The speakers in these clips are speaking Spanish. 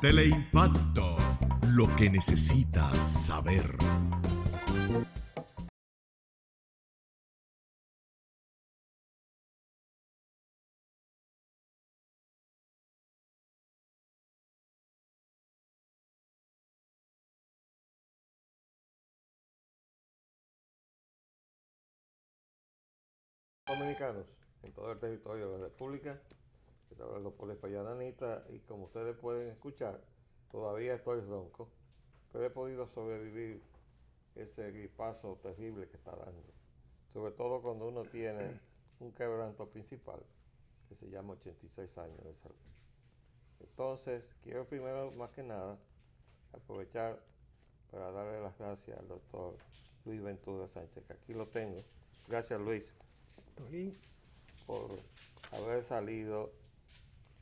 Teleimpacto, lo que necesitas saber. Dominicanos en todo el territorio de la República, les habla Leopoldo Payananita y como ustedes pueden escuchar, todavía estoy ronco, pero he podido sobrevivir ese gripazo terrible que está dando, sobre todo cuando uno tiene un quebranto principal que se llama 86 años de salud. Entonces, quiero primero, más que nada, aprovechar para darle las gracias al doctor Luis Ventura Sánchez, que aquí lo tengo. Gracias, Luis, por haber salido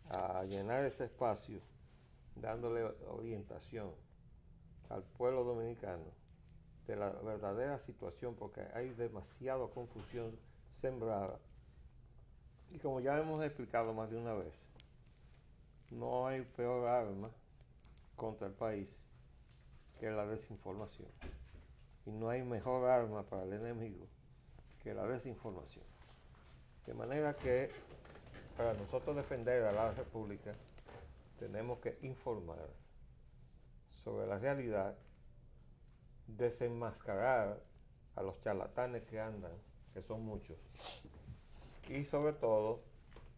a llenar ese espacio, dándole orientación al pueblo dominicano de la verdadera situación, porque hay demasiada confusión sembrada. Y como ya hemos explicado más de una vez, no hay peor arma contra el país que la desinformación. Y no hay mejor arma para el enemigo que la desinformación. De manera que para nosotros defender a la República tenemos que informar sobre la realidad, desenmascarar a los charlatanes que andan, que son muchos, y sobre todo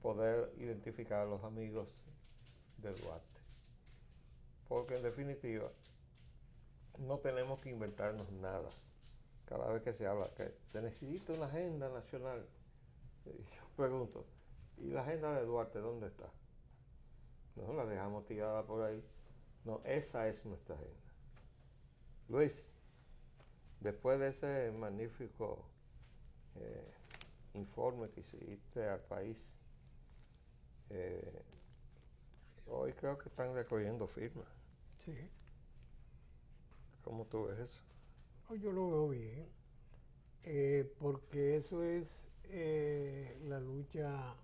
poder identificar a los amigos de Duarte. Porque en definitiva no tenemos que inventarnos nada. Cada vez que se habla que se necesita una agenda nacional, yo pregunto, ¿y la agenda de Duarte dónde está? No la dejamos tirada por ahí. No, esa es nuestra agenda. Luis, después de ese magnífico informe que hiciste al país, hoy creo que están recogiendo firmas. Sí. ¿Cómo tú ves eso? Yo lo veo bien, porque eso es la lucha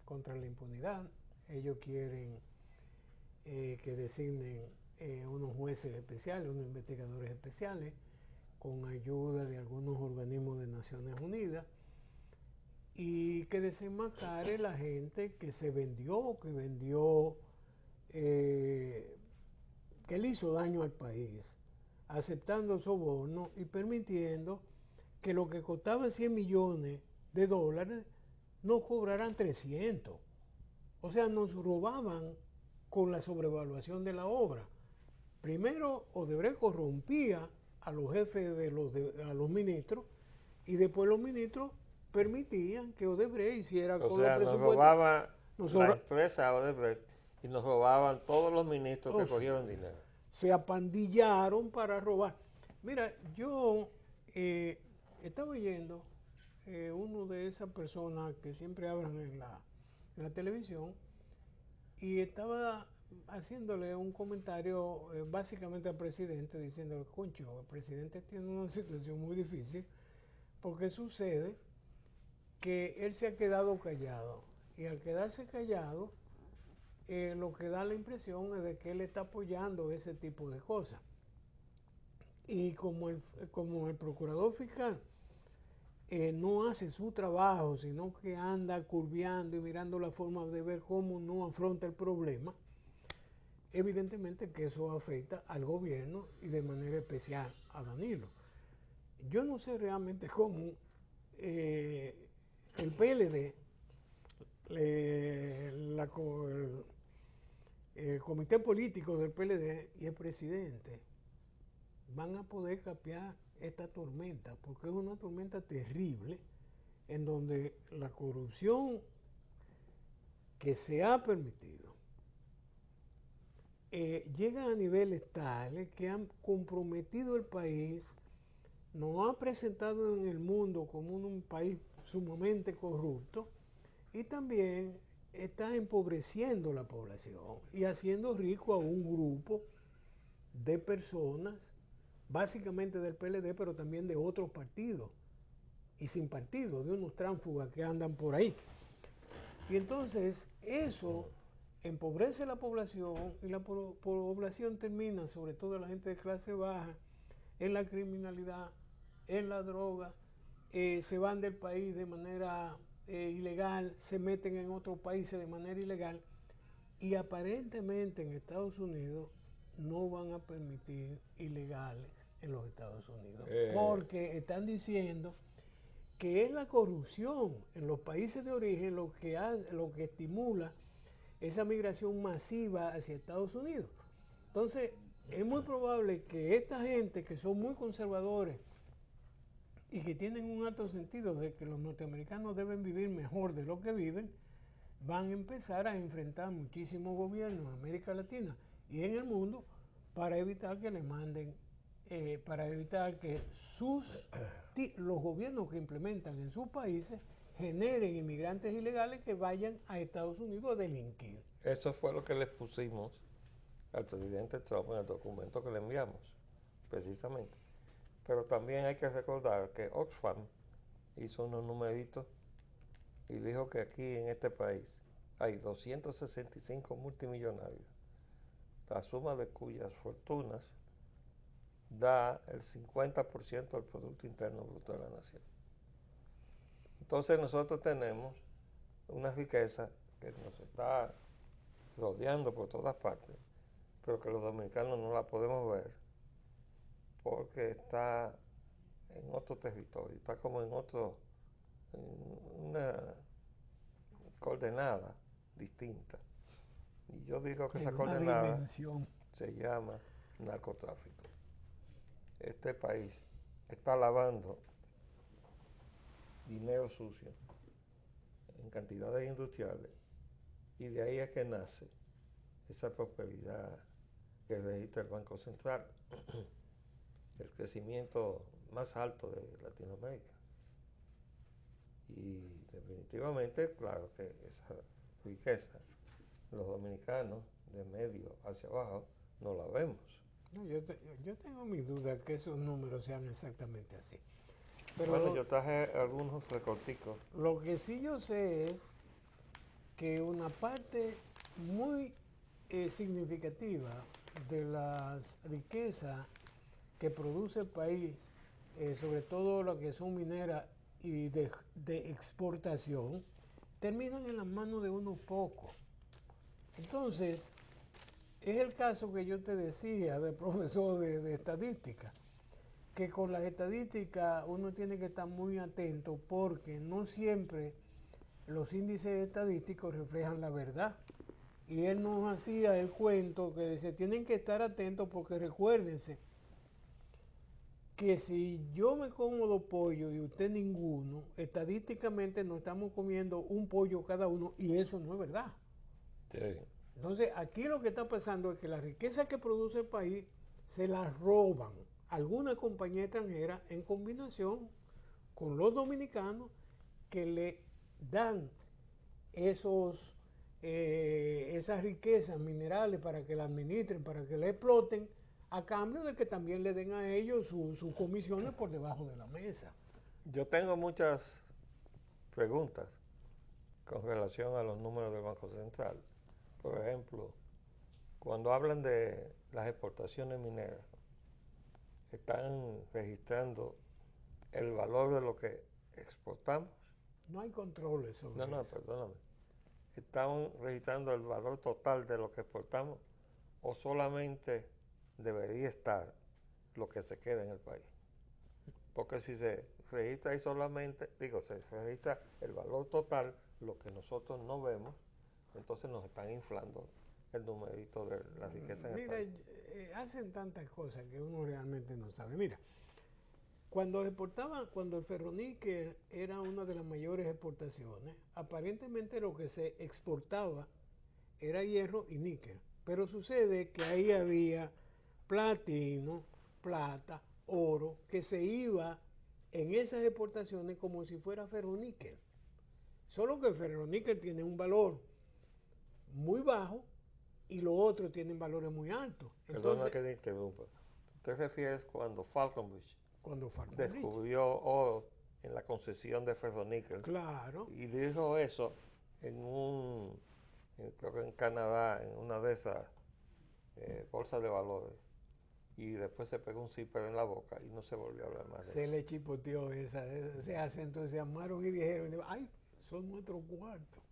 contra la impunidad. Ellos quieren que designen unos jueces especiales, unos investigadores especiales, con ayuda de algunos organismos de Naciones Unidas, y que desenmascare la gente que se vendió, que le hizo daño al país, aceptando sobornos y permitiendo que lo que costaba 100 millones de dólares no cobraran 300. O sea, nos robaban con la sobrevaluación de la obra. Primero, Odebrecht corrompía a los jefes a los ministros, y después los ministros permitían que Odebrecht hiciera O con sea, los nos presupuestos. robaba la empresa Odebrecht y nos robaban todos los ministros que cogieron dinero. Se apandillaron para robar. Mira, yo estaba oyendo uno de esas personas que siempre hablan en la televisión, y estaba haciéndole un comentario básicamente al presidente, diciéndole, concho, el presidente tiene una situación muy difícil, porque sucede que él se ha quedado callado, y al quedarse callado, lo que da la impresión es de que él está apoyando ese tipo de cosas. Y como el procurador fiscal no hace su trabajo, sino que anda curveando y mirando la forma de ver cómo no afronta el problema, evidentemente que eso afecta al gobierno y de manera especial a Danilo. Yo no sé realmente cómo el PLD, el comité político del PLD y el presidente van a poder capear esta tormenta, porque es una tormenta terrible en donde la corrupción que se ha permitido llega a niveles tales que han comprometido el país, nos ha presentado en el mundo como un país sumamente corrupto, y también está empobreciendo la población y haciendo rico a un grupo de personas, básicamente del PLD, pero también de otros partidos y sin partido, de unos tránsfugas que andan por ahí. Y entonces eso empobrece la población y la población termina, sobre todo la gente de clase baja, en la criminalidad, en la droga, se van del país de manera ilegal, se meten en otros países de manera ilegal y aparentemente en Estados Unidos no van a permitir ilegales en los Estados Unidos, porque están diciendo que es la corrupción en los países de origen lo que estimula esa migración masiva hacia Estados Unidos. Entonces, es muy probable que esta gente que son muy conservadores y que tienen un alto sentido de que los norteamericanos deben vivir mejor de lo que viven, van a empezar a enfrentar muchísimos gobiernos en América Latina y en el mundo para evitar que le manden, para evitar que los gobiernos que implementan en sus países generen inmigrantes ilegales que vayan a Estados Unidos a delinquir. Eso fue lo que le pusimos al presidente Trump en el documento que le enviamos, precisamente. Pero también hay que recordar que Oxfam hizo unos numeritos y dijo que aquí en este país hay 265 multimillonarios, la suma de cuyas fortunas da el 50% del Producto Interno Bruto de la nación. Entonces nosotros tenemos una riqueza que nos está rodeando por todas partes, pero que los dominicanos no la podemos ver porque está en otro territorio, está como en una coordenada distinta. Y yo digo que esa coordenada se llama narcotráfico. Este país está lavando dinero sucio en cantidades industriales y de ahí es que nace esa prosperidad que registra el Banco Central, el crecimiento más alto de Latinoamérica. Y definitivamente, claro que esa riqueza, los dominicanos de medio hacia abajo, no la vemos. No, yo tengo mis dudas que esos números sean exactamente así. Pero bueno, yo traje algunos recorticos. Lo que sí yo sé es que una parte muy significativa de las riquezas que produce el país, sobre todo lo que son mineras y de exportación, terminan en las manos de unos pocos. Entonces, es el caso que yo te decía del profesor de estadística, que con las estadísticas uno tiene que estar muy atento porque no siempre los índices estadísticos reflejan la verdad. Y él nos hacía el cuento que dice, tienen que estar atentos porque recuérdense que si yo me como 2 pollos y usted ninguno, estadísticamente nos estamos comiendo un pollo cada uno y eso no es verdad. Sí. Entonces, aquí lo que está pasando es que la riqueza que produce el país se la roban alguna compañía extranjera en combinación con los dominicanos que le dan esas riquezas minerales para que la administren, para que la exploten, a cambio de que también le den a ellos sus comisiones por debajo de la mesa. Yo tengo muchas preguntas con relación a los números del Banco Central. Por ejemplo, cuando hablan de las exportaciones mineras, están registrando el valor de lo que exportamos. No hay controles sobre eso. No, perdóname. ¿Están registrando el valor total de lo que exportamos o solamente debería estar lo que se queda en el país? Porque si se registra ahí solamente, se registra el valor total, lo que nosotros no vemos, entonces nos están inflando el numerito de la riqueza en el país. Hacen tantas cosas que uno realmente no sabe. Mira, cuando el ferroníquel era una de las mayores exportaciones, aparentemente lo que se exportaba era hierro y níquel. Pero sucede que ahí había platino, plata, oro, que se iba en esas exportaciones como si fuera ferroníquel. Solo que el ferroníquel tiene un valor muy bajo y los otros tienen valores muy altos. Perdona que te interrumpa. ¿Te refieres cuando Falconbridge descubrió oro en la concesión de ferroníquel? Claro. Y dijo eso en un creo que en Canadá, en una de esas bolsas de valores, y después se pegó un zipper en la boca y no se volvió a hablar más de Se eso. le chipoteó ese acento, se llamaron y dijeron, ay, son nuestros cuartos.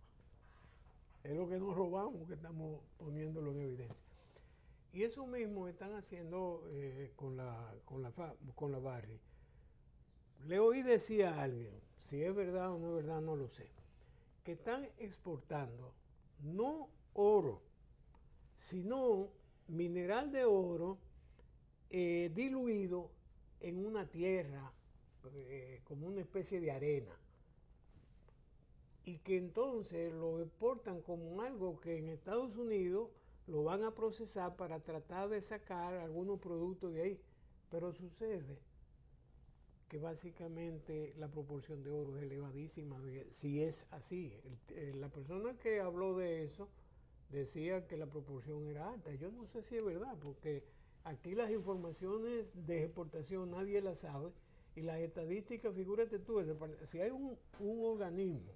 Es lo que nos robamos que estamos poniéndolo en evidencia. Y eso mismo están haciendo con la Barry. Le oí decir a alguien, si es verdad o no es verdad, no lo sé, que están exportando no oro, sino mineral de oro diluido en una tierra, como una especie de arena. Y que entonces lo exportan como algo que en Estados Unidos lo van a procesar para tratar de sacar algunos productos de ahí. Pero sucede que básicamente la proporción de oro es elevadísima, si es así. La persona que habló de eso decía que la proporción era alta. Yo no sé si es verdad, porque aquí las informaciones de exportación nadie las sabe, y las estadísticas, figúrate tú, si hay un organismo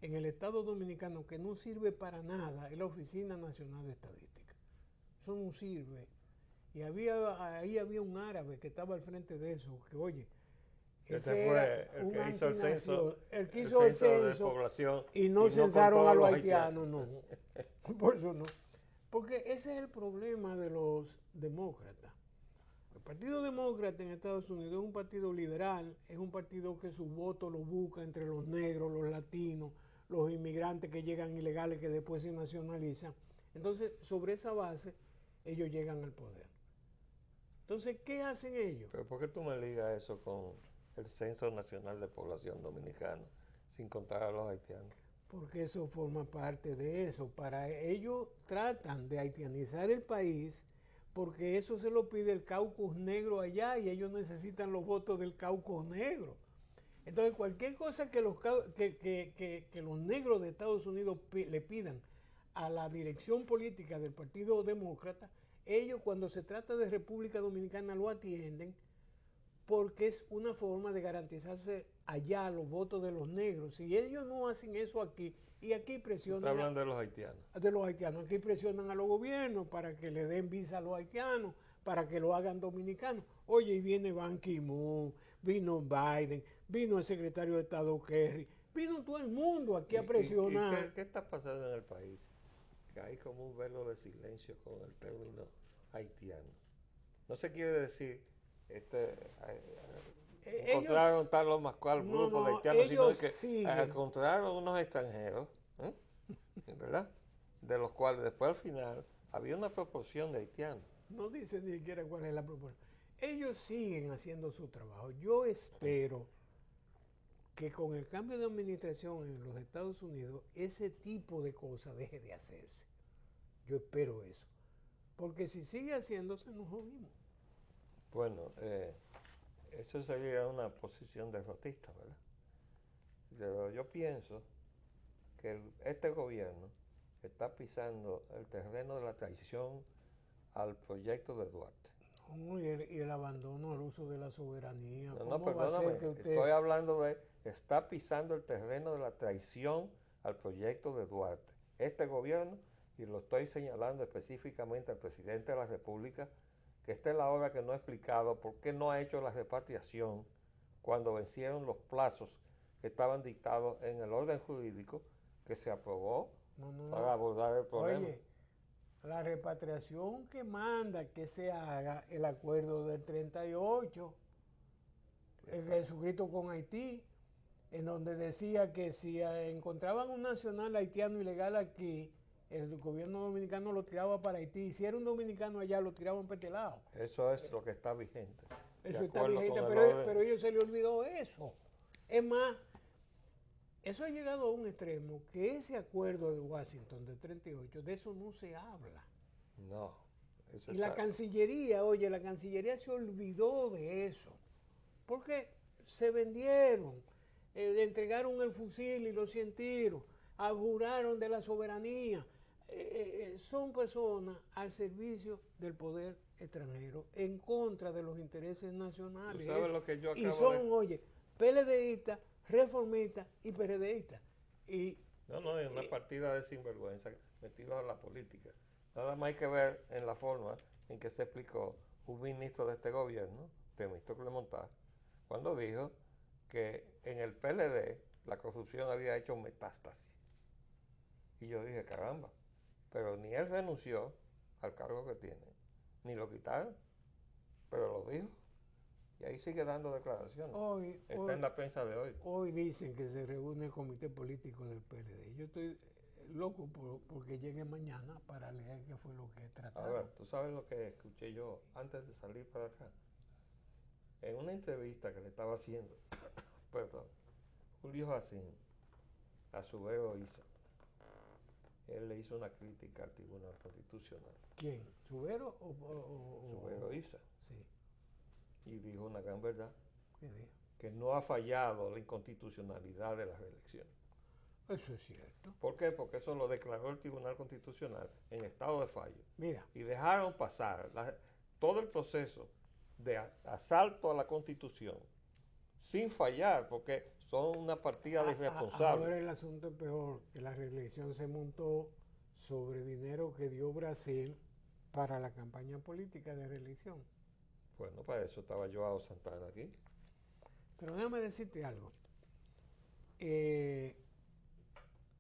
en el Estado Dominicano que no sirve para nada, es la Oficina Nacional de Estadística. Eso no sirve. Y ahí había un árabe que estaba al frente de eso, que oye, Ese fue el que hizo el censo, el que hizo el de censo población y no censaron contó a los haitianos, no. Por eso no. Porque ese es el problema de los demócratas. El Partido Demócrata en Estados Unidos es un partido liberal, es un partido que su voto lo busca entre los negros, los latinos, los inmigrantes que llegan ilegales que después se nacionalizan. Entonces, sobre esa base, ellos llegan al poder. Entonces, ¿qué hacen ellos? Pero ¿por qué tú me ligas eso con el Censo Nacional de Población Dominicana, sin contar a los haitianos? Porque eso forma parte de eso. Para ellos tratan de haitianizar el país, porque eso se lo pide el caucus negro allá y ellos necesitan los votos del caucus negro. Entonces, cualquier cosa que los negros de Estados Unidos le pidan a la dirección política del Partido Demócrata, ellos cuando se trata de República Dominicana lo atienden, porque es una forma de garantizarse allá los votos de los negros. Si ellos no hacen eso aquí, y aquí presionan... Está hablando de los haitianos. De los haitianos. Aquí presionan a los gobiernos para que le den visa a los haitianos, para que lo hagan dominicanos. Oye, y viene Ban Ki-moon, vino Biden, vino el secretario de Estado Kerry, vino todo el mundo aquí a presionar. ¿Y qué está pasando en el país? Que hay como un velo de silencio con el término haitiano. No se quiere decir encontraron tal o más cual grupo de haitianos, sino que encontraron unos extranjeros, ¿verdad? De los cuales después al final había una proporción de haitianos. No dice ni siquiera cuál es la proporción. Ellos siguen haciendo su trabajo. Yo espero que con el cambio de administración en los Estados Unidos, ese tipo de cosas deje de hacerse. Yo espero eso. Porque si sigue haciéndose, nos jodimos. Bueno, eso sería una posición derrotista, ¿verdad? Pero yo pienso que este gobierno está pisando el terreno de la traición al proyecto de Duarte. No, y el abandono al uso de la soberanía. No, perdóname, estoy hablando de, está pisando el terreno de la traición al proyecto de Duarte. Este gobierno, y lo estoy señalando específicamente al presidente de la República, que esta es la hora que no ha explicado por qué no ha hecho la repatriación cuando vencieron los plazos que estaban dictados en el orden jurídico que se aprobó para abordar el problema. Oye, la repatriación que manda que se haga el acuerdo del 38, el Jesucristo con Haití, en donde decía que si encontraban un nacional haitiano ilegal aquí, el gobierno dominicano lo tiraba para Haití. Y si era un dominicano allá, lo tiraban para este lado. Eso es lo que está vigente. Eso está vigente, pero a ellos se les olvidó eso. Es más, eso ha llegado a un extremo que ese acuerdo de Washington del 38, de eso no se habla. No. Eso y la Cancillería, oye, la Cancillería se olvidó de eso. Porque se vendieron, entregaron el fusil y los 100 tiros, abjuraron de la soberanía. Son personas al servicio del poder extranjero, en contra de los intereses nacionales. ¿Tú sabes lo que yo acabo y son, oye, PLDistas, reformistas y PRDistas. No, es una partida de sinvergüenza. metidos a la política. Nada más hay que ver en la forma en que se explicó un ministro de este gobierno, Temístocles Montá, cuando dijo que en el PLD la corrupción había hecho metástasis. Y yo dije, caramba, pero ni él renunció al cargo que tiene, ni lo quitaron, pero lo dijo. Y ahí sigue dando declaraciones. Está en la prensa de hoy. Hoy dicen que se reúne el comité político del PLD. Yo estoy loco porque llegue mañana para leer qué fue lo que trataron. Ahora, ¿tú sabes lo que escuché yo antes de salir para acá? En una entrevista que le estaba haciendo, perdón, Julio Jacín, a Subero Isa, él le hizo una crítica al Tribunal Constitucional. ¿Quién? ¿Subero o Subero Isa. Sí. Y dijo una gran verdad, ¿Qué dijo? que no ha fallado la inconstitucionalidad de las elecciones. Eso es cierto. ¿Por qué? Porque eso lo declaró el Tribunal Constitucional en estado de fallo. Mira, Y dejaron pasar todo el proceso de asalto a la Constitución sin fallar, porque son una partida de irresponsables. ahora el asunto es peor, que la reelección se montó sobre dinero que dio Brasil para la campaña política de reelección. Bueno, para eso estaba Joao Santana aquí. Pero déjame decirte algo.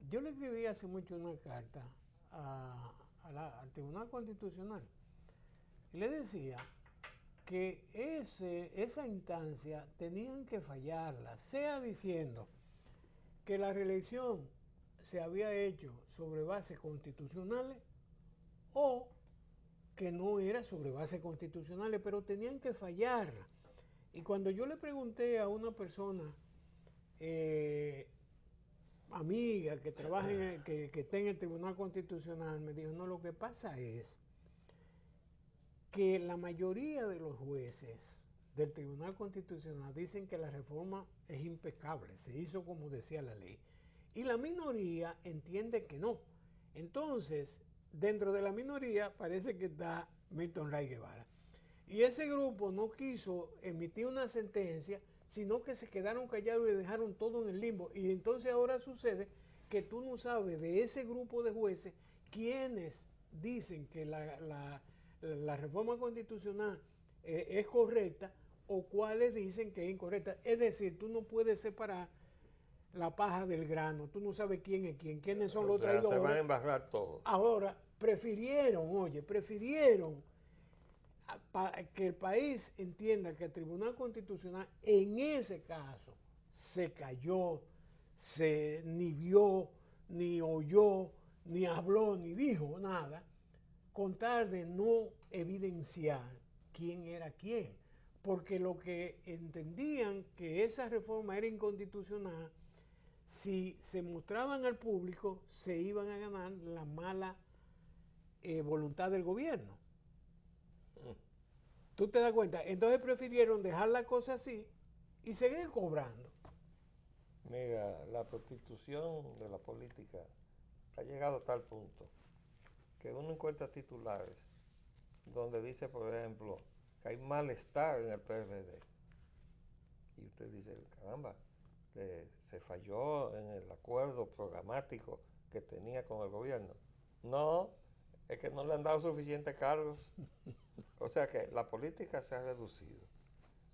Yo le escribí hace mucho una carta al Tribunal Constitucional y le decía que esa instancia tenían que fallarla, sea diciendo que la reelección se había hecho sobre bases constitucionales o que no era sobre bases constitucionales, pero tenían que fallarla. Y cuando yo le pregunté a una persona amiga que trabaja que está en el Tribunal Constitucional, me dijo, no, lo que pasa es que la mayoría de los jueces del Tribunal Constitucional dicen que la reforma es impecable, se hizo como decía la ley. Y la minoría entiende que no. Entonces, dentro de la minoría parece que está Milton Ray Guevara. Y ese grupo no quiso emitir una sentencia, sino que se quedaron callados y dejaron todo en el limbo. Y entonces ahora sucede que tú no sabes de ese grupo de jueces quiénes dicen que la reforma constitucional es correcta o cuáles dicen que es incorrecta. Es decir, tú no puedes separar la paja del grano, tú no sabes quién es quién, quiénes son los traidores. Se van a embarrar todos. Ahora, prefirieron que el país entienda que el Tribunal Constitucional en ese caso se cayó, ni vio, ni oyó, ni habló, ni dijo nada, con tal de no evidenciar quién era quién. Porque lo que entendían que esa reforma era inconstitucional, si se mostraban al público, se iban a ganar la mala voluntad del gobierno. ¿Tú te das cuenta? Entonces prefirieron dejar la cosa así y seguir cobrando. Mira, la prostitución de la política ha llegado a tal punto que uno encuentra titulares donde dice, por ejemplo, que hay malestar en el PRD. Y usted dice, caramba, se falló en el acuerdo programático que tenía con el gobierno. No, es que no le han dado suficientes cargos. O sea que la política se ha reducido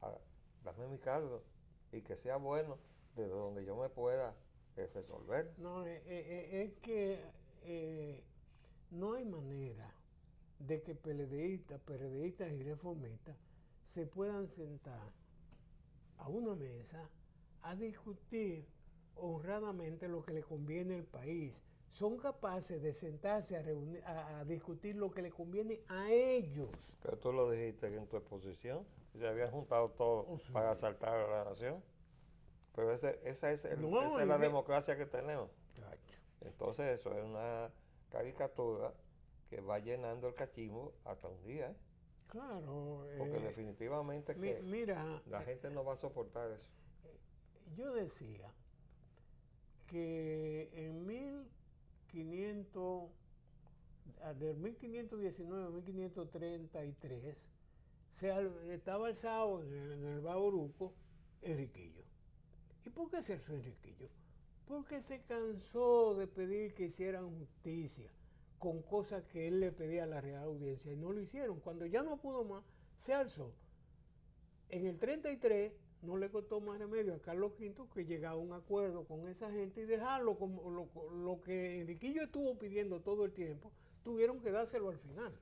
a darme mi cargo y que sea bueno desde donde yo me pueda resolver. No, es que no hay manera de que PLDistas y reformistas se puedan sentar a una mesa a discutir honradamente lo que le conviene al país. Son capaces de sentarse a discutir lo que le conviene a ellos. Pero tú lo dijiste en tu exposición, se habían juntado todos para asaltar a la nación. Pero esa es la democracia que tenemos. Chacho. Entonces eso es una caricatura que va llenando el cachimbo hasta un día. Claro. Porque definitivamente mira, la gente no va a soportar eso. Yo decía que del 1519 a 1533 estaba alzado en el Bauruco Enriquillo. ¿Y por qué se alzó Enriquillo? Porque se cansó de pedir que hicieran justicia. con cosas que él le pedía a la Real Audiencia y no lo hicieron. Cuando ya no pudo más, se alzó. En el 33 no le costó más remedio a Carlos V que llegara a un acuerdo con esa gente y dejarlo como lo que Enriquillo estuvo pidiendo todo el tiempo, tuvieron que dárselo al final.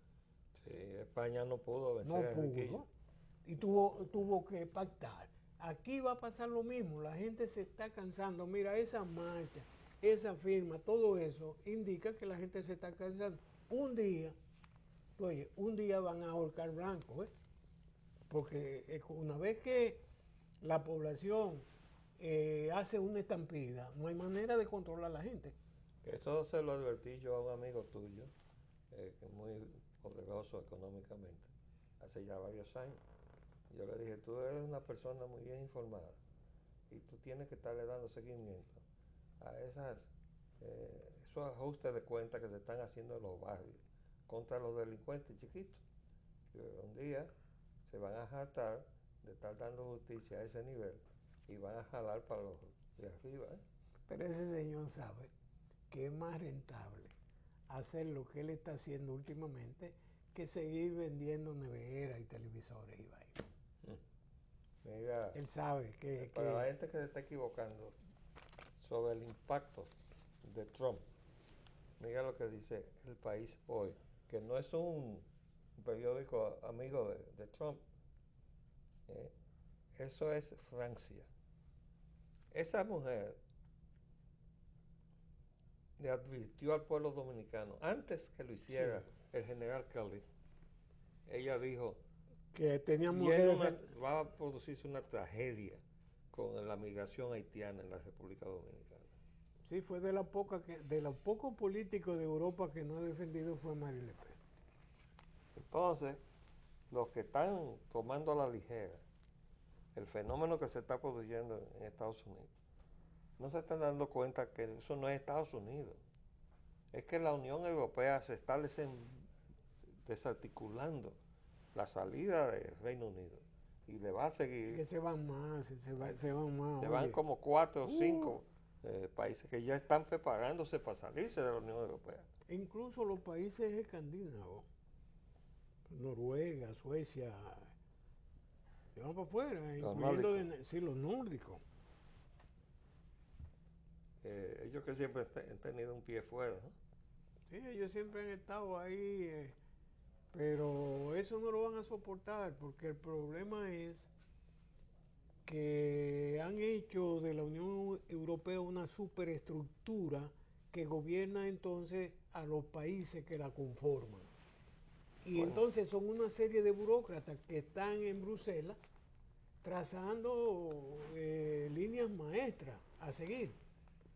Sí, España no pudo vencer No a Enriquillo. pudo. Y tuvo que pactar. Aquí va a pasar lo mismo, la gente se está cansando. Mira, esa marcha, esa firma, todo eso indica que la gente se está cansando. Un día van a ahorcar blanco, ¿eh? Porque una vez que la población hace una estampida, no hay manera de controlar a la gente. Eso se lo advertí yo a un amigo tuyo, que es muy poderoso económicamente, hace ya varios años. Yo le dije, tú eres una persona muy bien informada y tú tienes que estarle dando seguimiento a esos ajustes de cuentas que se están haciendo en los barrios contra los delincuentes chiquitos. Que un día se van a jactar de estar dando justicia a ese nivel y van a jalar para los de arriba. Pero ese señor sabe que es más rentable hacer lo que él está haciendo últimamente que seguir vendiendo neveras y televisores y vainas. Mira, Él sabe que... para la gente que se está equivocando sobre el impacto de Trump, mira lo que dice El País hoy, que no es un periódico amigo de Trump, eso es Francia. Esa mujer le advirtió al pueblo dominicano, antes que lo hiciera el general Kelly, ella dijo que teníamos va a producirse una tragedia con la migración haitiana en la República Dominicana. Sí, fue de los pocos políticos de Europa que no ha defendido fue Marie Le Pen. Entonces, los que están tomando a la ligera el fenómeno que se está produciendo en Estados Unidos, no se están dando cuenta que eso no es Estados Unidos. Es que la Unión Europea se está desarticulando la salida del Reino Unido y le va a seguir. Que se van más, se van más. Se van como 4 o 5 países que ya están preparándose para salirse de la Unión Europea. Incluso los países escandinavos, Noruega, Suecia, se van para afuera, incluyendo los nórdicos. Ellos que siempre han tenido un pie fuera, ¿no? Sí, ellos siempre han estado ahí, pero eso no lo van a soportar porque el problema es que han hecho de la Unión Europea una superestructura que gobierna entonces a los países que la conforman. Y entonces son una serie de burócratas que están en Bruselas trazando líneas maestras a seguir.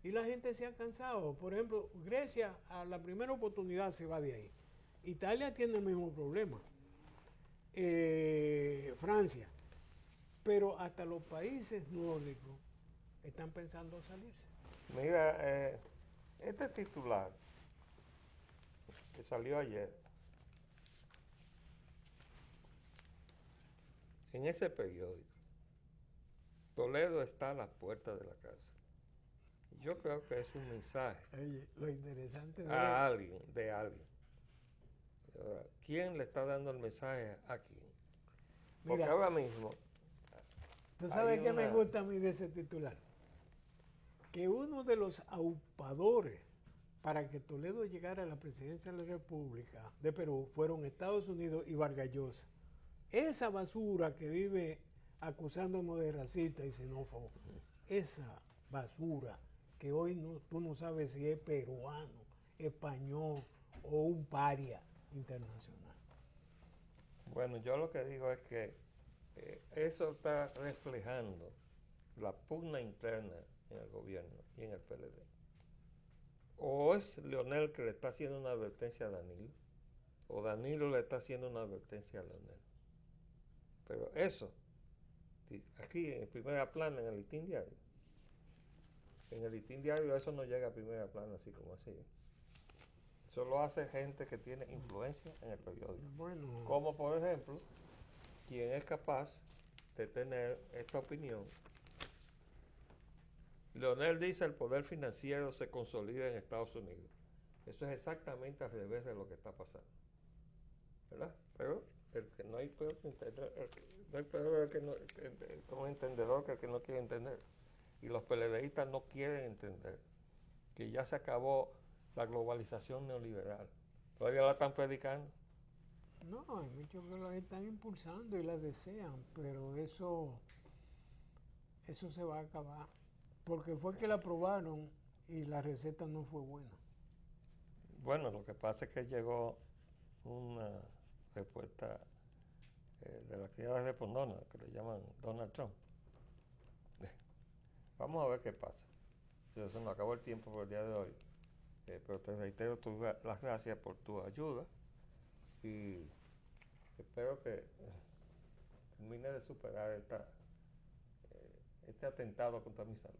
Y la gente se ha cansado. Por ejemplo, Grecia a la primera oportunidad se va de ahí. Italia tiene el mismo problema. Francia. Pero hasta los países nórdicos están pensando salirse. Mira, este titular que salió ayer, en ese periódico, Toledo está a las puertas de la cárcel. Yo creo que es un mensaje Oye, lo interesante a alguien, de alguien. Ahora, ¿quién le está dando el mensaje a quién? Porque Mira, ahora mismo... ¿tú sabes qué me gusta a mí de ese titular? Que uno de los aupadores para que Toledo llegara a la presidencia de la República de Perú fueron Estados Unidos y Vargas Llosa. Esa basura que vive acusándonos de racista y xenófobo, esa basura que hoy tú no sabes si es peruano, español o un paria internacional. Bueno, yo lo que digo es que eso está reflejando la pugna interna en el gobierno y en el PLD. O es Leonel que le está haciendo una advertencia a Danilo, o Danilo le está haciendo una advertencia a Leonel. Pero eso, aquí en primera plana, en el Listín Diario, eso no llega a primera plana así como así. Eso lo hace gente que tiene influencia en el periódico. Bueno, Como por ejemplo, quien es capaz de tener esta opinión. Leonel dice el poder financiero se consolida en Estados Unidos. Eso es exactamente al revés de lo que está pasando, ¿verdad? Pero el que no hay peor que entender, no hay peor el que no, como entendedor que el que no quiere entender. Y los PLDistas no quieren entender que ya se acabó la globalización neoliberal. Todavía la están predicando. No, hay muchos que la están impulsando y la desean, pero eso se va a acabar. Porque fue que la aprobaron y la receta no fue buena. Bueno, lo que pasa es que llegó una respuesta de la criada respondona, que le llaman Donald Trump. Vamos a ver qué pasa. Se nos acabó el tiempo por el día de hoy. Pero te reitero las gracias por tu ayuda y espero que termine de superar este atentado contra mi salud.